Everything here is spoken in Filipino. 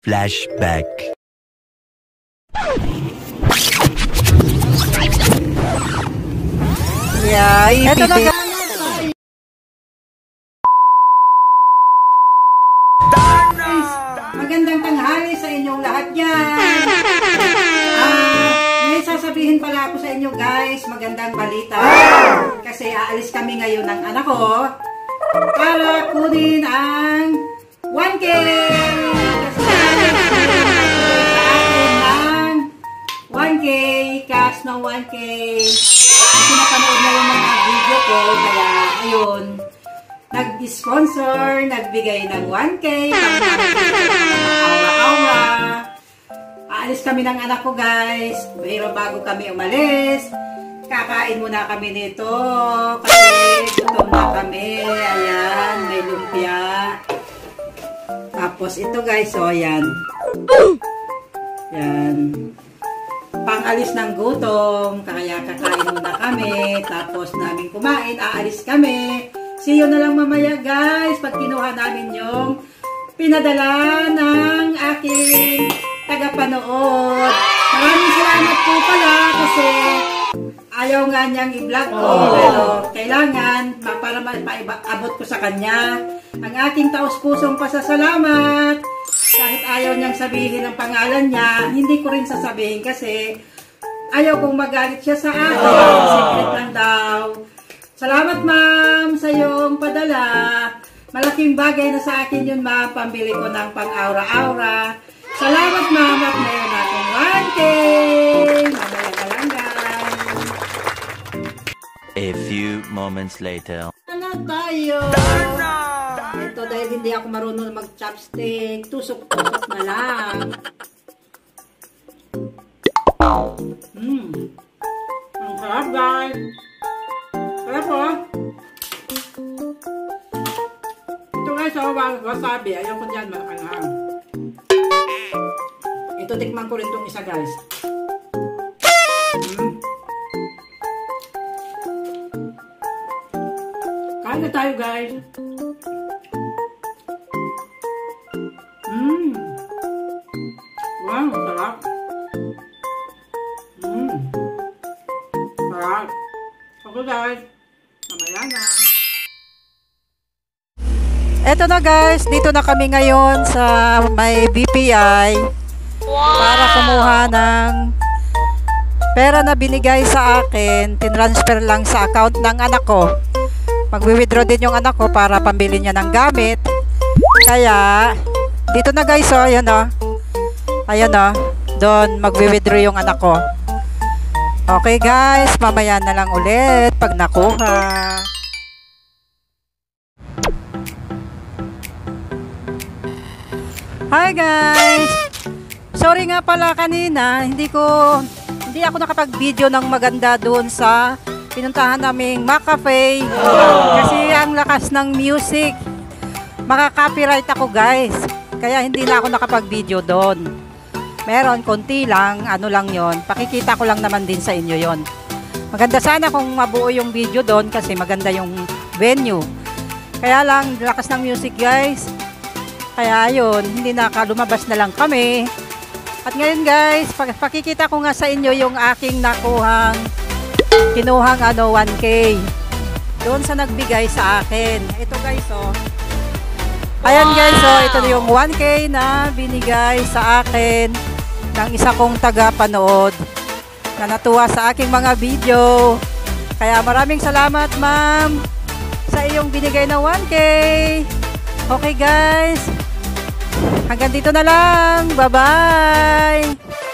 Flashback. Yeah, ito na guys. Magandang tanghali sa inyong lahat yan. May sasabihin pala ako sa inyo guys, magandang balita. Kasi aalis kami ngayon ng anak ko para kunin ang 1K. Ng 1K, cash ng 1K. Kasi napanood na yung mga video ko, kaya ayun, nag-sponsor, nagbigay ng 1K, aura-aura. Aalis kami ng anak ko guys, pero bago kami umalis, kakain muna kami nito, kasi gutom na kami. Ayan, may lumpia. Tapos ito guys, so ayan. Yan. Pang-alis ng gutom, kaya kakain muna kami. Tapos namin kumain, aalis kami. See you na lang mamaya guys, pag kinuha namin yung pinadala ng aking tagapanood. Maraming salamat po pala kasi ayaw nga niyang i-vlog ko, pero kailangan para maiabot ko sa kanya ang aking taus-pusong pasasalamat. Kahit ayaw niyang sabihin ang pangalan niya, hindi ko rin sasabihin kasi ayaw kong magalit siya sa akin. Secret lang daw. Salamat ma'am sa iyong padala. Malaking bagay na sa akin yun ma'am, pambili ko ng pang-aura-aura. Salamat ma'am at meron akong 1K. Mamaya ka lang guys. A few moments later. Ano tayo? Ito dahil hindi ako marunong mag-chopstick, tusok-tusok na lang. Ang sarap guys. Sarap po. Ito guys, wasabi. Ayaw ko dyan, makanghang. Ito, tikman ko rin itong isa guys. Kain na tayo guys. Wow, sarap. Sarap. Okay guys. Mamaya na. Eto na guys, dito na kami ngayon sa may BPI para kumuha ng pera na binigay sa akin. Tinransfer lang sa account ng anak ko. Magwi-withdraw din yung anak ko para pambili niya ng gamit. Kaya, dito na guys, oh, ayan oh. Ayan oh, doon magwi-withdraw yung anak ko. Okay guys, mamaya na lang ulit pag nakuha. Hi guys! Sorry nga pala kanina, hindi ako nakapag-video ng maganda doon sa pinuntahan naming McCafe kasi ang lakas ng music. Maka-copyright ako guys. Kaya hindi na ako nakapag-video doon. Meron konti lang, ano lang yon. Pakikita ko lang naman din sa inyo yon. Maganda sana kung mabuo yung video doon kasi maganda yung venue. Kaya lang, lakas ng music guys. Kaya ayun, hindi lumabas na lang kami. At ngayon guys, pakikita ko nga sa inyo yung aking kinuhang 1K. Doon sa nagbigay sa akin. Ito guys oh. Ayan guys oh, ito yung 1K na binigay sa akin ng isa kong taga-panood na natuwa sa aking mga video. Kaya maraming salamat ma'am sa iyong binigay na 1K. Okay guys, hanggang dito na lang. Bye-bye!